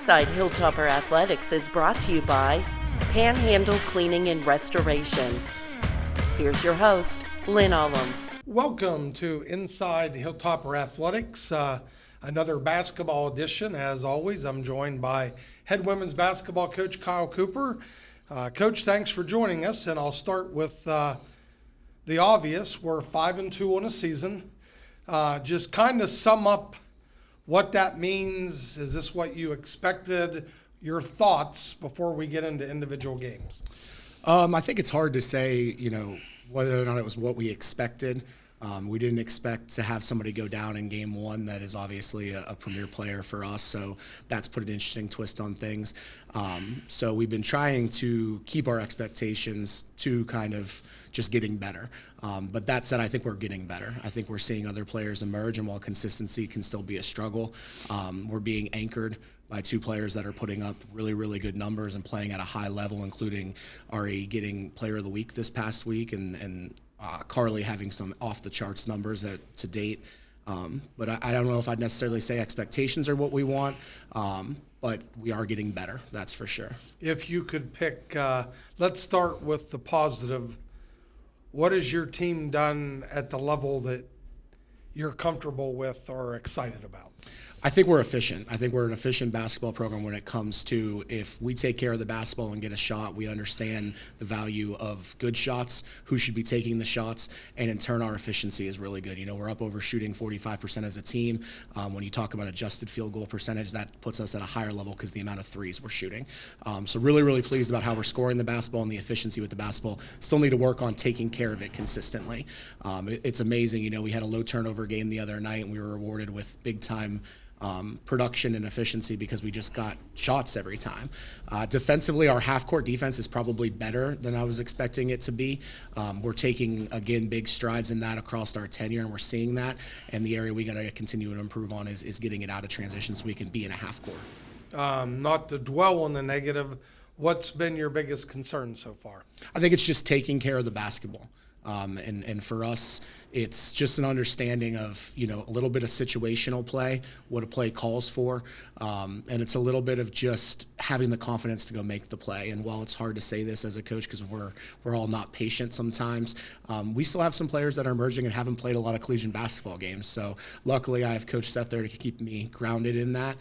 Inside Hilltopper Athletics is brought to you by Panhandle Cleaning and Restoration. Here's your host, Lynn Ullum. Welcome to Inside Hilltopper Athletics, another basketball edition. As always, I'm joined by head women's basketball coach Kyle Cooper. Coach, thanks for joining us, and I'll start with the obvious. We're 5-2 on a season. Just kind of sum up what that means. Is this what you expected? Your thoughts before we get into individual games. I think it's hard to say, whether or not it was what we expected. We didn't expect to have somebody go down in game one that is obviously a premier player for us, so that's put an interesting twist on things. So we've been trying to keep our expectations to kind of just getting better. But that said, I think we're getting better. I think we're seeing other players emerge, and while consistency can still be a struggle, we're being anchored by two players that are putting up really, really good numbers and playing at a high level, including Ari getting Player of the Week this past week and Carly having some off-the-charts numbers to date. But I don't know if I'd necessarily say expectations are what we want, but we are getting better, that's for sure. If you could pick, let's start with the positive. What has your team done at the level that you're comfortable with or excited about? I think we're efficient. I think we're an efficient basketball program when it comes to if we take care of the basketball and get a shot, we understand the value of good shots, who should be taking the shots, and in turn our efficiency is really good. We're up over shooting 45% as a team. When you talk about adjusted field goal percentage, that puts us at a higher level because the amount of threes we're shooting. So really, really pleased about how we're scoring the basketball and the efficiency with the basketball. Still need to work on taking care of it consistently. It's amazing. We had a low turnover game the other night, and we were rewarded with big time production and efficiency because we just got shots every time. Defensively, our half-court defense is probably better than I was expecting it to be. We're taking, again, big strides in that across our tenure, and we're seeing that. And the area we got to continue to improve on is getting it out of transition so we can be in a half-court. Not to dwell on the negative, what's been your biggest concern so far? I think it's just taking care of the basketball. And for us, it's just an understanding of, a little bit of situational play, what a play calls for. And it's a little bit of just having the confidence to go make the play. And while it's hard to say this as a coach because we're all not patient sometimes, we still have some players that are emerging and haven't played a lot of collegiate basketball games. So luckily I have Coach Seth there to keep me grounded in that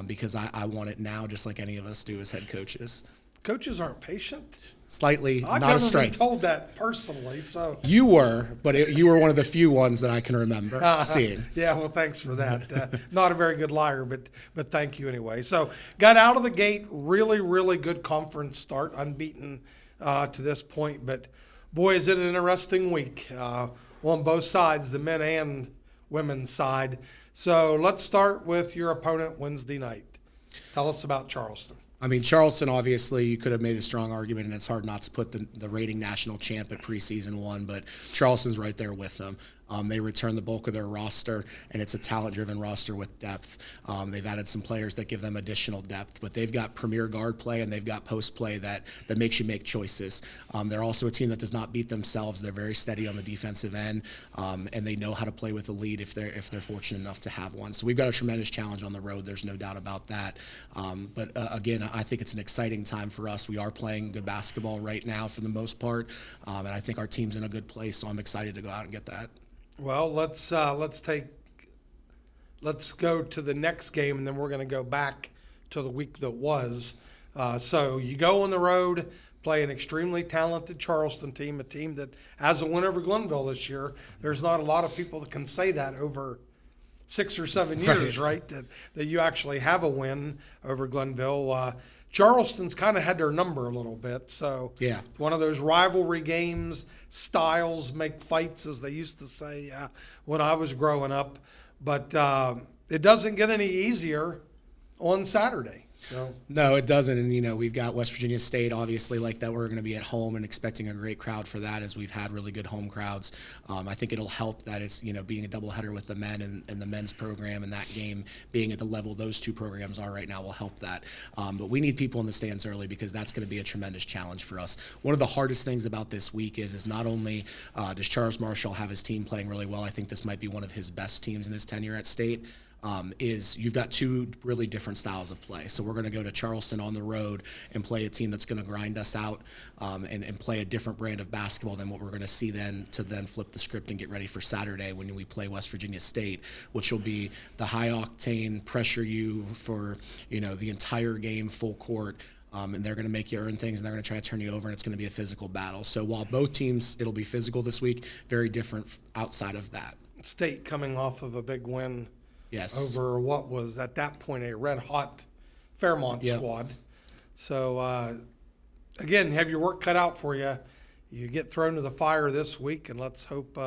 because I want it now just like any of us do as head coaches. Coaches aren't patient? Slightly, I've not a strength. I've never been told that personally. So you were, but you were one of the few ones that I can remember seeing. Yeah, well, thanks for that. Not a very good liar, but thank you anyway. So got out of the gate, really, really good conference start, unbeaten to this point. But boy, is it an interesting week on both sides, the men and women's side. So let's start with your opponent Wednesday night. Tell us about Charleston. Charleston, obviously, you could have made a strong argument, and it's hard not to put the reigning national champ at preseason one, but Charleston's right there with them. They return the bulk of their roster, and it's a talent-driven roster with depth. They've added some players that give them additional depth, but they've got premier guard play and they've got post play that makes you make choices. They're also a team that does not beat themselves. They're very steady on the defensive end, and they know how to play with the lead if they're fortunate enough to have one. So we've got a tremendous challenge on the road. There's no doubt about that. But again, I think it's an exciting time for us. We are playing good basketball right now for the most part, and I think our team's in a good place. So I'm excited to go out and get that. Well, let's go to the next game, and then we're going to go back to the week that was. So you go on the road, play an extremely talented Charleston team, a team that has a win over Glenville this year. There's not a lot of people that can say that over 6 or 7 years, right? That you actually have a win over Glenville. Charleston's kind of had their number a little bit. So yeah, one of those rivalry games, styles make fights, as they used to say when I was growing up. But it doesn't get any easier on Saturday. So. No, it doesn't. And, we've got West Virginia State, obviously, like that. We're going to be at home and expecting a great crowd for that as we've had really good home crowds. I think it'll help that it's, being a doubleheader with the men and the men's program and that game being at the level those two programs are right now will help that. But we need people in the stands early because that's going to be a tremendous challenge for us. One of the hardest things about this week is not only does Charles Marshall have his team playing really well, I think this might be one of his best teams in his tenure at State. is you've got two really different styles of play. So we're going to go to Charleston on the road and play a team that's going to grind us out and play a different brand of basketball than what we're going to see then flip the script and get ready for Saturday when we play West Virginia State, which will be the high octane pressure you for, the entire game, full court. And they're going to make you earn things, and they're going to try to turn you over, and it's going to be a physical battle. So while both teams, it'll be physical this week, very different outside of that. State coming off of a big win Yes. over what was at that point a red-hot Fairmont squad. So, again, have your work cut out for you. You get thrown to the fire this week, and let's hope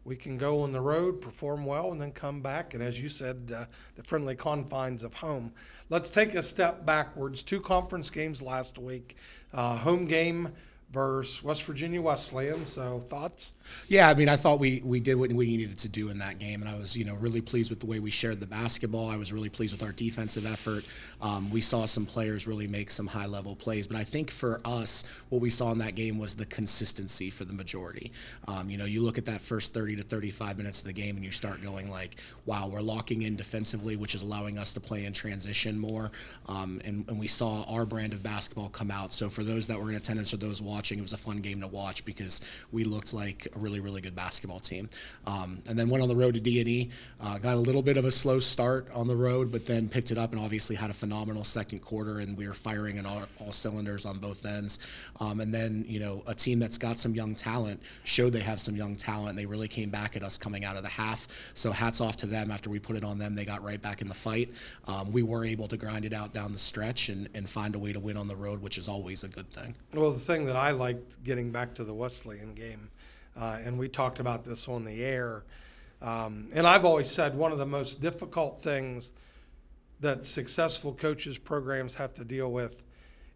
we can go on the road, perform well, and then come back. And as you said, the friendly confines of home. Let's take a step backwards. 2 conference games last week. Home game versus West Virginia Wesleyan. So thoughts? Yeah, I thought we did what we needed to do in that game, and I was really pleased with the way we shared the basketball. I was really pleased with our defensive effort. We saw some players really make some high level plays, but I think for us, what we saw in that game was the consistency for the majority. You look at that first 30 to 35 minutes of the game, and you start going like, wow, we're locking in defensively, which is allowing us to play in transition more, and we saw our brand of basketball come out. So for those that were in attendance or those watching, it was a fun game to watch because we looked like a really, really good basketball team. And then went on the road to D&E, got a little bit of a slow start on the road, but then picked it up and obviously had a phenomenal second quarter, and we were firing in all cylinders on both ends. And then, a team that's got some young talent showed they have some young talent. They really came back at us coming out of the half. So hats off to them. After we put it on them, they got right back in the fight. We were able to grind it out down the stretch and find a way to win on the road, which is always a good thing. Well, the thing that I liked getting back to the Wesleyan game, and we talked about this on the air, and I've always said one of the most difficult things that successful coaches' programs have to deal with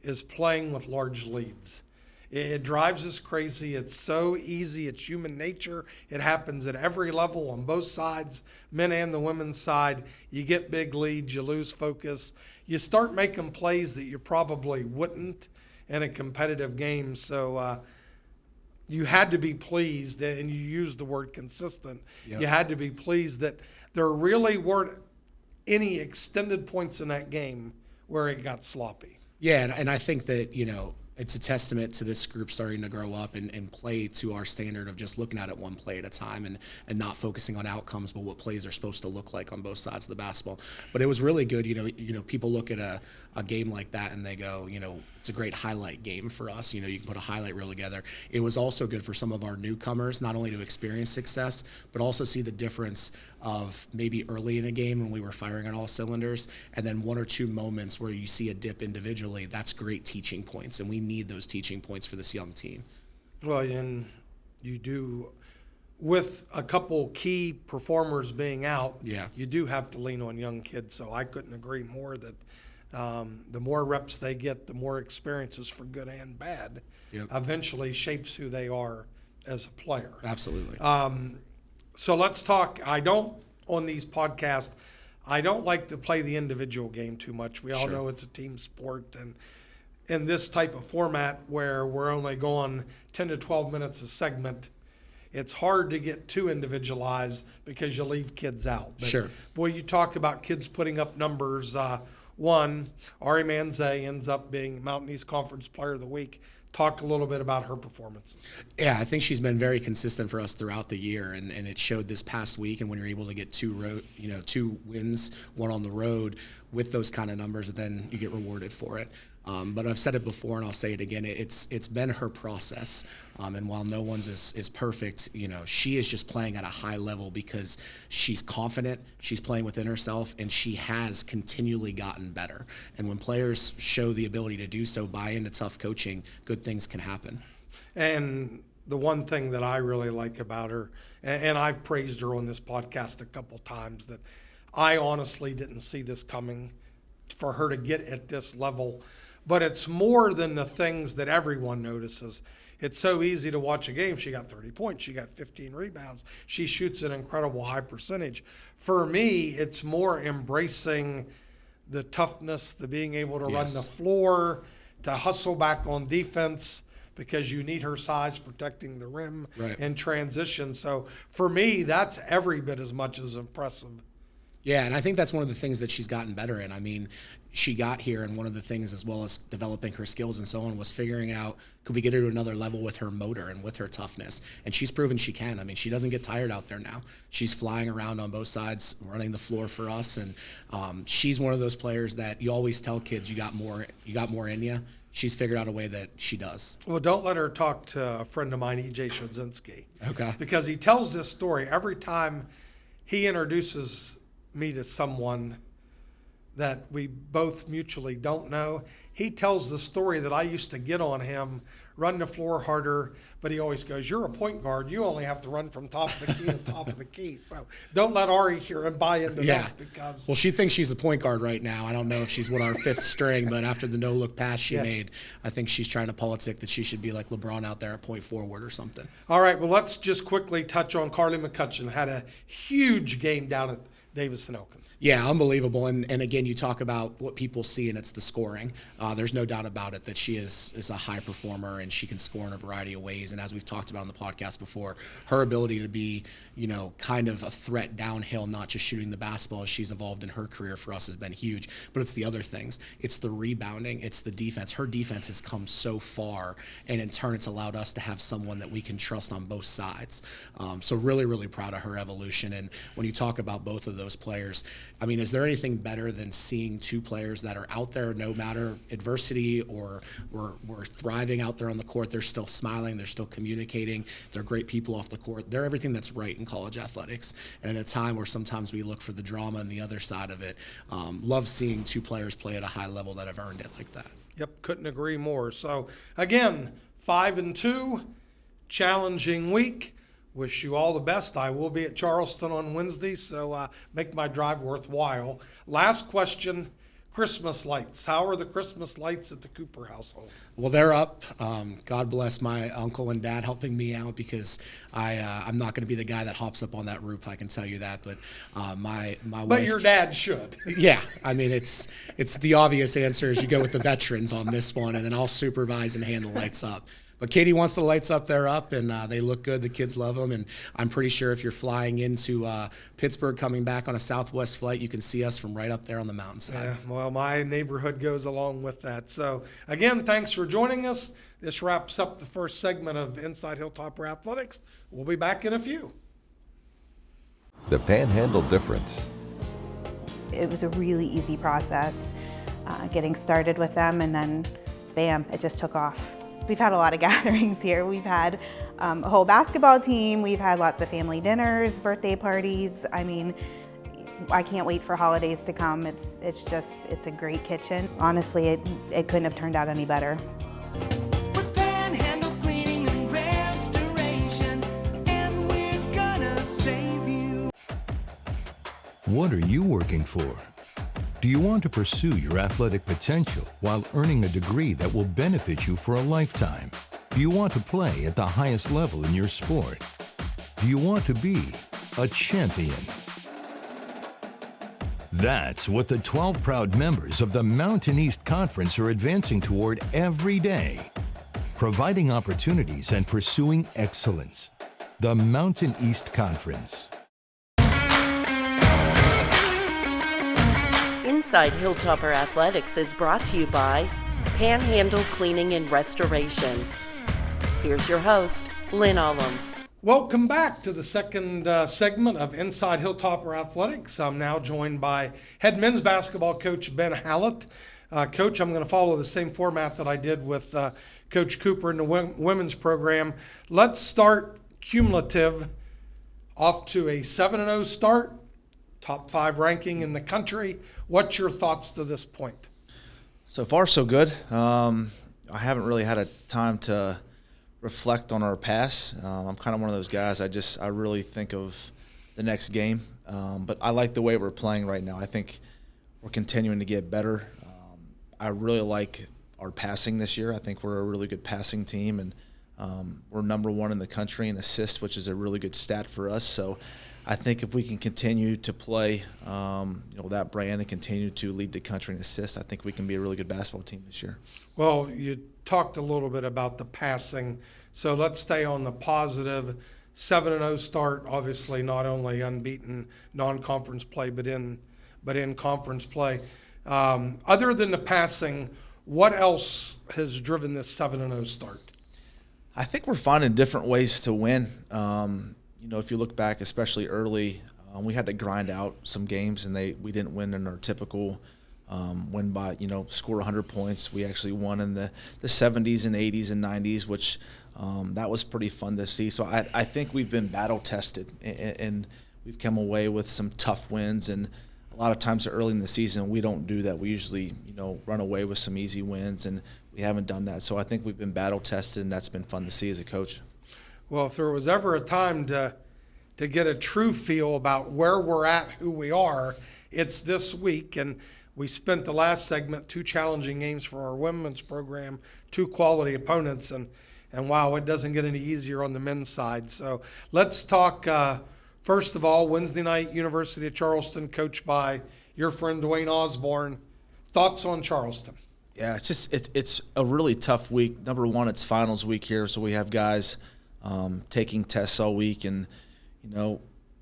is playing with large leads. It drives us crazy. It's so easy. It's human nature. It happens at every level on both sides, men and the women's side. You get big leads, you lose focus. You start making plays that you probably wouldn't in a competitive game. So you had to be pleased, and you used the word consistent. Yep. You had to be pleased that there really weren't any extended points in that game where it got sloppy. Yeah, and I think that, it's a testament to this group starting to grow up and play to our standard of just looking at it one play at a time and not focusing on outcomes, but what plays are supposed to look like on both sides of the basketball. But it was really good. People look at a game like that and they go, it's a great highlight game for us. You can put a highlight reel together. It was also good for some of our newcomers, not only to experience success, but also see the difference of maybe early in a game when we were firing on all cylinders, and then 1 or 2 moments where you see a dip individually. That's great teaching points, and we need those teaching points for this young team. Well, and you do, with a couple key performers being out, you do have to lean on young kids. So I couldn't agree more that the more reps they get, the more experiences for good and bad, eventually shapes who they are as a player. Absolutely. So let's talk. On these podcasts, I don't like to play the individual game too much. We all know it's a team sport, and in this type of format where we're only going 10 to 12 minutes a segment, it's hard to get too individualized because you leave kids out. But boy, you talk about kids putting up numbers. One, Ari Manze ends up being Mountain East Conference Player of the Week. Talk a little bit about her performances. Yeah, I think she's been very consistent for us throughout the year, and it showed this past week. And when you're able to get 2 wins, one on the road with those kind of numbers, then you get rewarded for it. But I've said it before, and I'll say it again. It's been her process, and while no one's is perfect, she is just playing at a high level because she's confident, she's playing within herself, and she has continually gotten better. And when players show the ability to do so, buy into tough coaching, good things can happen. And the one thing that I really like about her, and I've praised her on this podcast a couple times, that I honestly didn't see this coming for her to get at this level. But it's more than the things that everyone notices. It's so easy to watch a game. She got 30 points. She got 15 rebounds. She shoots an incredible high percentage. For me, it's more embracing the toughness, the being able to run the floor, to hustle back on defense because you need her size protecting the rim in transition. So for me, that's every bit as much as impressive Yeah, and I think that's one of the things that she's gotten better in. I mean, she got here, and one of the things, as well as developing her skills and so on, was figuring out, could we get her to another level with her motor and with her toughness? And she's proven she can. I mean, she doesn't get tired out there now. She's flying around on both sides, running the floor for us, and she's one of those players that you always tell kids, you got more in you. She's figured out a way that she does. Well, don't let her talk to a friend of mine, E.J. Shudzinski. Okay. Because he tells this story every time he introduces me to someone that we both mutually don't know. He tells the story that I used to get on him, run the floor harder, but he always goes, "You're a point guard. You only have to run from top of the key to top of the key." So don't let Ari hear and buy into that, because well, she thinks she's a point guard right now. I don't know if she's our fifth string, but after the no-look pass she made, I think she's trying to politic that she should be like LeBron out there at point forward or something. All right, well, let's just quickly touch on Carly McCutcheon. Had a huge game down at Davis and Elkins. Yeah, unbelievable. And again, you talk about what people see, and it's the scoring. There's no doubt about it that she is a high performer, and she can score in a variety of ways. And as we've talked about on the podcast before, her ability to be, kind of a threat downhill, not just shooting the basketball as she's evolved in her career for us, has been huge. But it's the other things. It's the rebounding. It's the defense. Her defense has come so far, and in turn, it's allowed us to have someone that we can trust on both sides. So really, really proud of her evolution. And when you talk about both of those players, I mean, is there anything better than seeing two players that are out there no matter adversity or we're thriving out there on the court? They're still smiling. They're still communicating. They're great people off the court. They're everything that's right in college athletics. And at a time where sometimes we look for the drama and the other side of it, love seeing two players play at a high level that have earned it like that. Yep, couldn't agree more. So, again, 5-2, challenging week. Wish you all the best. I will be at Charleston on Wednesday, so make my drive worthwhile. Last question, Christmas lights. How are the Christmas lights at the Cooper household? Well, they're up. God bless my uncle and dad helping me out, because I'm not going to be the guy that hops up on that roof, I can tell you that. But my wife. But your dad should. Yeah, I mean, it's the obvious answer is you go with the veterans on this one, and then I'll supervise and hand the lights up. But Katie wants the lights up, they're up, and they look good. The kids love them, and I'm pretty sure if you're flying into Pittsburgh coming back on a Southwest flight, you can see us from right up there on the mountainside. Yeah, well, my neighborhood goes along with that. So, again, thanks for joining us. This wraps up the first segment of Inside Hilltopper Athletics. We'll be back in a few. The Panhandle Difference. It was a really easy process getting started with them, and then bam, it just took off. We've had a lot of gatherings here. We've had a whole basketball team. We've had lots of family dinners, birthday parties. I mean, I can't wait for holidays to come. It's a great kitchen. Honestly, it couldn't have turned out any better. With Panhandle Cleaning and Restoration, and we're gonna save you. What are you working for? Do you want to pursue your athletic potential while earning a degree that will benefit you for a lifetime? Do you want to play at the highest level in your sport? Do you want to be a champion? That's what the 12 proud members of the Mountain East Conference are advancing toward every day, providing opportunities and pursuing excellence. The Mountain East Conference. Inside Hilltopper Athletics is brought to you by Panhandle Cleaning and Restoration. Here's your host, Lynn Ullum. Welcome back to the second segment of Inside Hilltopper Athletics. I'm now joined by head men's basketball coach Ben Hallett. Coach, I'm going to follow the same format that I did with Coach Cooper in the women's program. Let's start cumulative, off to a 7-0 start, top 5 ranking in the country. What's your thoughts to this point? So far, so good. I haven't really had a time to reflect on our past. I'm kind of one of those guys. I really think of the next game. But I like the way we're playing right now. I think we're continuing to get better. I really like our passing this year. I think we're a really good passing team, and we're number 1 in the country in assists, which is a really good stat for us. So I think if we can continue to play that brand and continue to lead the country in assists, I think we can be a really good basketball team this year. Well, you talked a little bit about the passing, so let's stay on the positive 7-0 start, obviously not only unbeaten non-conference play, but in conference play. Other than the passing, what else has driven this 7-0 start? I think we're finding different ways to win. If you look back, especially early, we had to grind out some games, and we didn't win in our typical win by, score 100 points. We actually won in the 70s and 80s and 90s, which that was pretty fun to see. So I think we've been battle tested, and we've come away with some tough wins. And a lot of times early in the season, we don't do that. We usually, run away with some easy wins, and we haven't done that. So I think we've been battle tested, and that's been fun to see as a coach. Well, if there was ever a time to get a true feel about where we're at, who we are, it's this week. And we spent the last segment 2 challenging games for our women's program, 2 quality opponents, and wow, it doesn't get any easier on the men's side. So let's talk, first of all, Wednesday night, University of Charleston, coached by your friend Dwayne Osborne. Thoughts on Charleston? Yeah, it's a really tough week. Number one, it's finals week here, so we have guys taking tests all week, and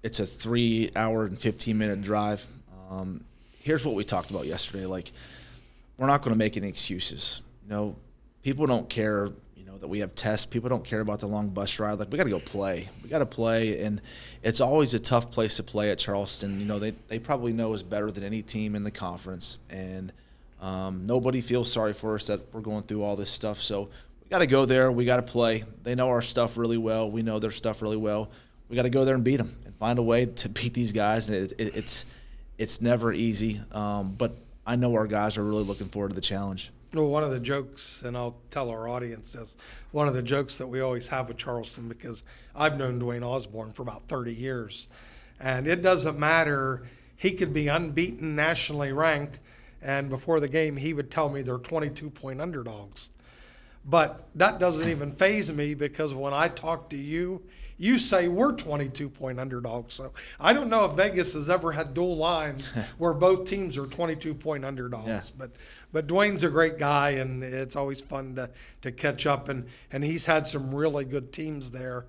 it's a 3-hour and 15-minute drive. Here's what we talked about yesterday. Like, we're not going to make any excuses. People don't care, that we have tests. People don't care about the long bus ride. Like, we got to go play. We got to play, and it's always a tough place to play at Charleston. They probably know us better than any team in the conference, and nobody feels sorry for us that we're going through all this stuff. So we got to go there. We got to play. They know our stuff really well. We know their stuff really well. We got to go there and beat them and find a way to beat these guys. And it's never easy, but I know our guys are really looking forward to the challenge. Well, one of the jokes, and I'll tell our audience this, one of the jokes that we always have with Charleston, because I've known Dwayne Osborne for about 30 years, and it doesn't matter. He could be unbeaten, nationally ranked, and before the game he would tell me they're 22-point underdogs. But that doesn't even faze me, because when I talk to you, you say we're 22-point underdogs. So I don't know if Vegas has ever had dual lines where both teams are 22-point underdogs. Yeah. But Dwayne's a great guy, and it's always fun to catch up. And he's had some really good teams there.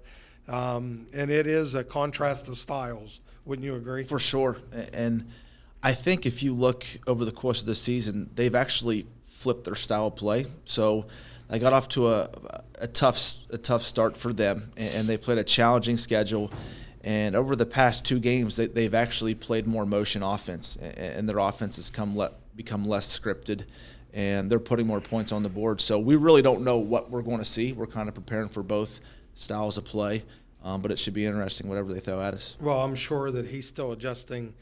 And it is a contrast of styles. Wouldn't you agree? For sure. And I think if you look over the course of the season, they've actually flipped their style of play. So they got off to a tough start for them, and they played a challenging schedule. And over the past 2 games, they've actually played more motion offense, and their offense has become less scripted, and they're putting more points on the board. So we really don't know what we're going to see. We're kind of preparing for both styles of play, but it should be interesting whatever they throw at us. Well, I'm sure that he's still adjusting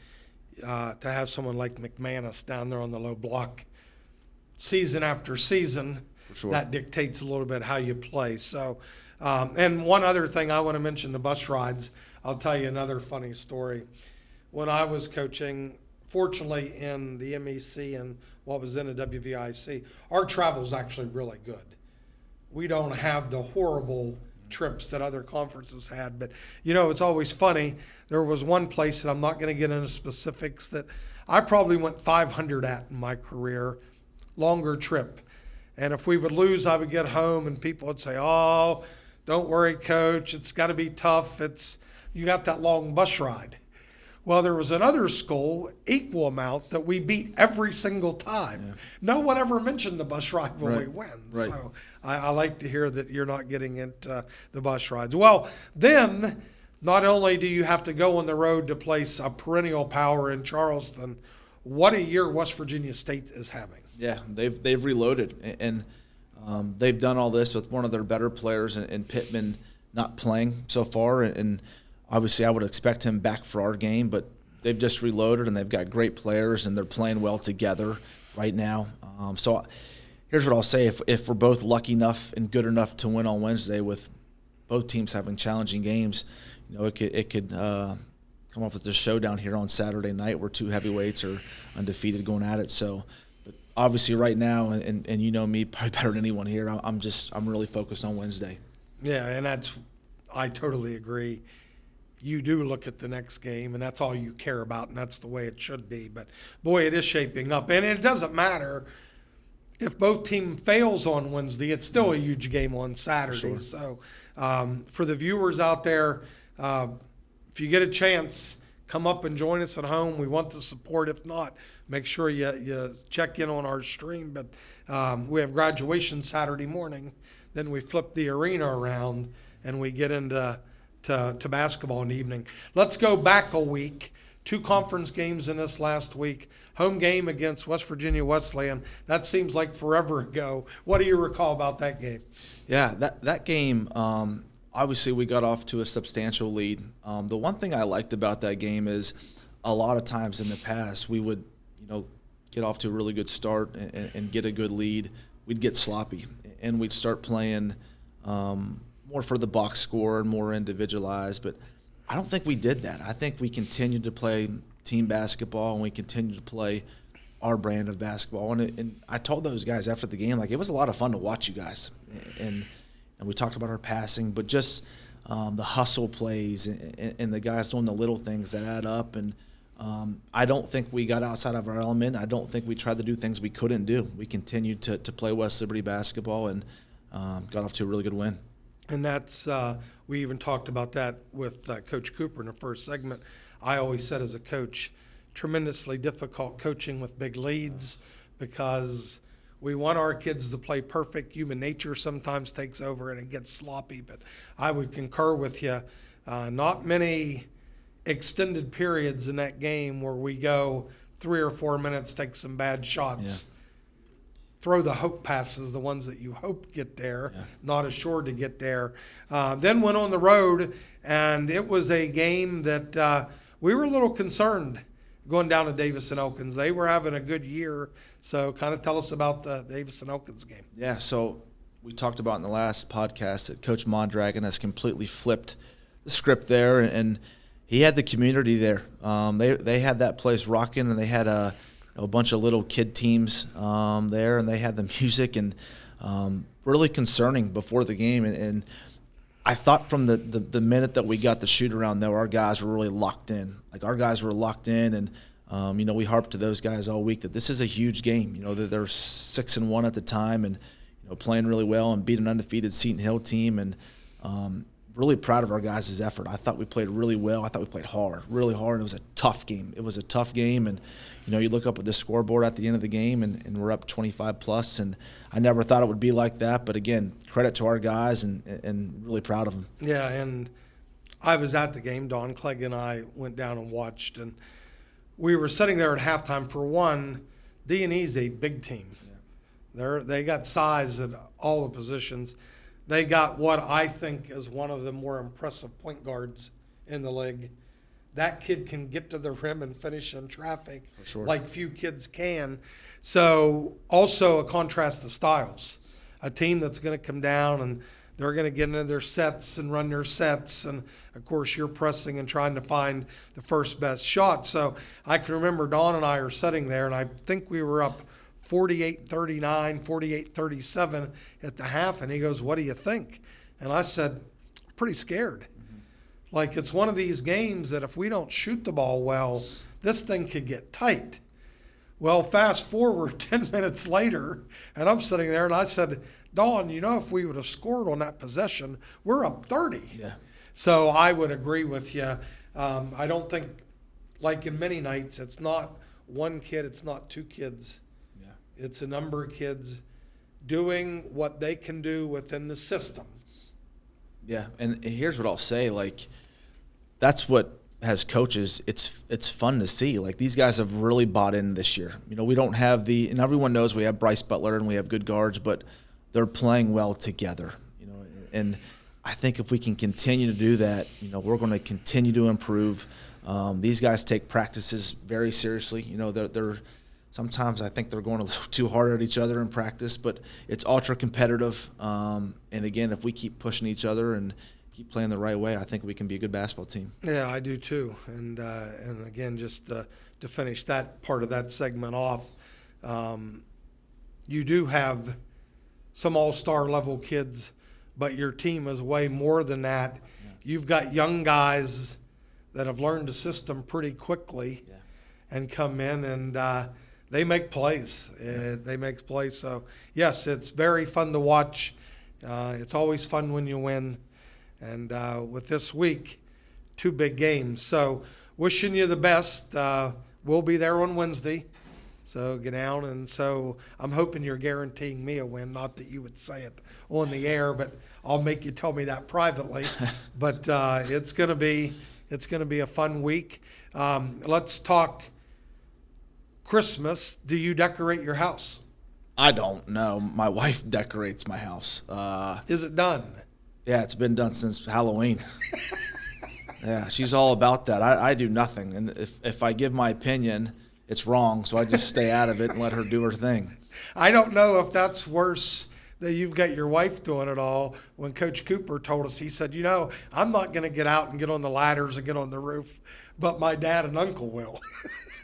to have someone like McManus down there on the low block season after season. For sure. That dictates a little bit how you play. So, and one other thing I want to mention, the bus rides. I'll tell you another funny story. When I was coaching, fortunately in the MEC and what was then a WVIC, our travel's actually really good. We don't have the horrible trips that other conferences had. But, it's always funny. There was one place that I'm not going to get into specifics that I probably went 500 at in my career, longer trip. And if we would lose, I would get home and people would say, "Oh, don't worry, coach. It's got to be tough. You got that long bus ride." Well, there was another school, equal amount, that we beat every single time. Yeah. No one ever mentioned the bus ride when we win. Right. So I like to hear that you're not getting into the bus rides. Well, then not only do you have to go on the road to place a perennial power in Charleston, what a year West Virginia State is having. Yeah, they've reloaded, and they've done all this with one of their better players in Pittman not playing so far, and obviously I would expect him back for our game, but they've just reloaded, and they've got great players, and they're playing well together right now. So here's what I'll say. If we're both lucky enough and good enough to win on Wednesday with both teams having challenging games, it could come off with a showdown here on Saturday night where 2 heavyweights are undefeated going at it. So obviously right now, and you know me probably better than anyone here, I'm really focused on Wednesday. Yeah, and I totally agree. You do look at the next game, and that's all you care about, and that's the way it should be. But, boy, it is shaping up. And it doesn't matter if both team fails on Wednesday, it's still a huge game on Saturday. Sure. So for the viewers out there, if you get a chance, come up and join us at home. We want the support. If not, make sure you check in on our stream. But we have graduation Saturday morning. Then we flip the arena around and we get into to basketball in the evening. Let's go back a week. 2 conference games in this last week. Home game against West Virginia Wesleyan. That seems like forever ago. What do you recall about that game? Yeah, that game, obviously we got off to a substantial lead. The one thing I liked about that game is a lot of times in the past we would, get off to a really good start and get a good lead. We'd get sloppy and we'd start playing more for the box score and more individualized. But I don't think we did that. I think we continued to play team basketball and we continued to play our brand of basketball. And I told those guys after the game, like, it was a lot of fun to watch you guys. And we talked about our passing, but just the hustle plays and the guys doing the little things that add up. And I don't think we got outside of our element. I don't think we tried to do things we couldn't do. We continued to play West Liberty basketball and got off to a really good win. And that's we even talked about that with Coach Cooper in the first segment. I always said as a coach, tremendously difficult coaching with big leads because we want our kids to play perfect. Human nature sometimes takes over and it gets sloppy. But I would concur with you. Not many extended periods in that game where we go 3 or 4 minutes, take some bad shots. Yeah. Throw the hope passes, the ones that you hope get there, not assured to get there. Then went on the road, and it was a game that we were a little concerned going down to Davis and Elkins. They were having a good year, so kind of tell us about the Davis and Elkins game. Yeah, so we talked about in the last podcast that Coach Mondragon has completely flipped the script there, and he had the community there. They had that place rocking, and they had a bunch of little kid teams there, and they had the music, and really concerning before the game. And I thought from the minute that we got the shoot around, though, our guys were really locked in. Like, our guys were locked in, and we harped to those guys all week that this is a huge game. That they're 6-1 at the time, and playing really well and beat an undefeated Seton Hill team, and really proud of our guys' effort. I thought we played really well. I thought we played hard, really hard. It was a tough game. And you look up at the scoreboard at the end of the game, and we're up 25+, and I never thought it would be like that. But again, credit to our guys, and really proud of them. Yeah, and I was at the game. Don Clegg and I went down and watched, and we were sitting there at halftime. For one, D&E's a big team. Yeah. They got size at all the positions. They got what I think is one of the more impressive point guards in the league. That kid can get to the rim and finish in traffic like few kids can. So also a contrast to styles. A team that's going to come down and they're going to get into their sets and run their sets. And, of course, you're pressing and trying to find the first best shot. So I can remember Don and I are sitting there, and I think we were up 48-39, 48-37 at the half, and he goes, "What do you think?" And I said, "Pretty scared." Mm-hmm. Like, it's one of these games that if we don't shoot the ball well, this thing could get tight. Well, fast forward 10 minutes later, and I'm sitting there, and I said, "Dawn, if we would have scored on that possession, we're up 30. Yeah. So I would agree with you. I don't think, like in many nights, it's not one kid, it's not 2 kids. It's a number of kids doing what they can do within the system. Yeah, and here's what I'll say. Like, that's what, as coaches, it's fun to see. Like, these guys have really bought in this year. We don't have and everyone knows we have Bryce Butler and we have good guards, but they're playing well together. And I think if we can continue to do that, we're going to continue to improve. These guys take practices very seriously. They're sometimes I think they're going a little too hard at each other in practice, but it's ultra competitive. And again, if we keep pushing each other and keep playing the right way, I think we can be a good basketball team. Yeah, I do too. And again, just to finish that part of that segment off, you do have some all-star level kids, but your team is way more than that. Yeah. You've got young guys that have learned the system pretty quickly and come in, and they make plays. They make plays. So, yes, it's very fun to watch. It's always fun when you win. And with this week, 2 big games. So, wishing you the best. We'll be there on Wednesday. So get down, and so I'm hoping you're guaranteeing me a win. Not that you would say it on the air, but I'll make you tell me that privately. But it's gonna be a fun week. Let's talk Christmas. Do you decorate your house? I don't know. My wife decorates my house. Is it done? Yeah, it's been done since Halloween. Yeah, she's all about that. I do nothing, and if I give my opinion, it's wrong, so I just stay out of it and let her do her thing. I don't know if that's worse that you've got your wife doing it all. When Coach Cooper told us, he said, I'm not going to get out and get on the ladders and get on the roof, but my dad and uncle will.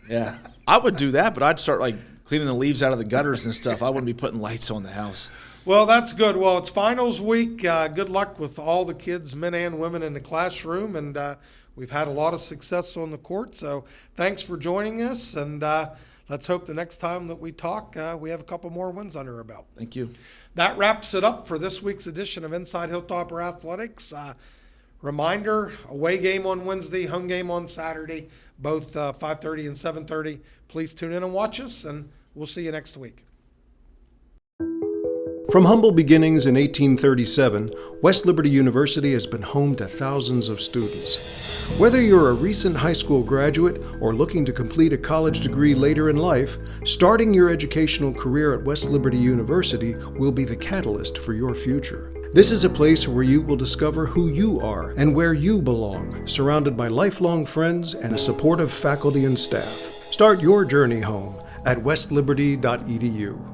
Yeah, I would do that, but I'd start cleaning the leaves out of the gutters and stuff. I wouldn't be putting lights on the house. Well, that's good. Well, it's finals week. Good luck with all the kids, men and women, in the classroom. And we've had a lot of success on the court. So thanks for joining us. And let's hope the next time that we talk, we have a couple more wins under our belt. Thank you. That wraps it up for this week's edition of Inside Hilltopper Athletics. Reminder, away game on Wednesday, home game on Saturday, both 5:30 and 7:30. Please tune in and watch us, and we'll see you next week. From humble beginnings in 1837, West Liberty University has been home to thousands of students. Whether you're a recent high school graduate or looking to complete a college degree later in life, starting your educational career at West Liberty University will be the catalyst for your future. This is a place where you will discover who you are and where you belong, surrounded by lifelong friends and a supportive faculty and staff. Start your journey home at westliberty.edu.